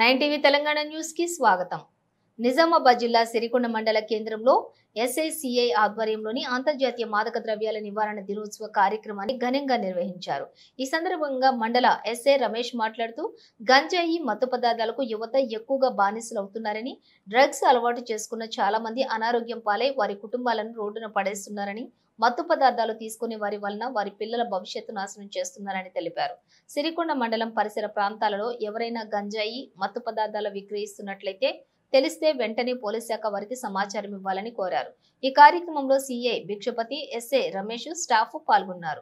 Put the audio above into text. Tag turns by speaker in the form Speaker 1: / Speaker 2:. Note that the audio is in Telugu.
Speaker 1: 9 టీవీ తెలంగాణ న్యూస్ కి స్వాగతం. నిజామాబాద్ జిల్లా సిరికొండ మండల కేంద్రంలో ఎస్ఐసిఐ ఆధ్వర్యంలోని అంతర్జాతీయ మాదక ద్రవ్యాల నివారణ దినోత్సవ కార్యక్రమాన్ని ఘనంగా నిర్వహించారు. ఈ సందర్భంగా మండల ఎస్ఐ రమేష్ మాట్లాడుతూ గంజాయి మత్తు పదార్థాలకు యువత ఎక్కువగా బానిసలవుతున్నారని, డ్రగ్స్ అలవాటు చేసుకున్న చాలా మంది అనారోగ్యం పాలై వారి కుటుంబాలను రోడ్డున పడేస్తున్నారని, మత్తు పదార్థాలు తీసుకునే వారి వలన వారి పిల్లల భవిష్యత్తు నాశనం చేస్తున్నారని తెలిపారు. సిరికొండ మండలం పరిసర ప్రాంతాలలో ఎవరైనా గంజాయి మత్తు పదార్థాలు విక్రయిస్తున్నట్లయితే తెలిస్తే వెంటనే పోలీస్ శాఖ వారికి సమాచారం ఇవ్వాలని కోరారు. ఈ కార్యక్రమంలో CI Bhikshapathi, SI Ramesh, staff పాల్గొన్నారు.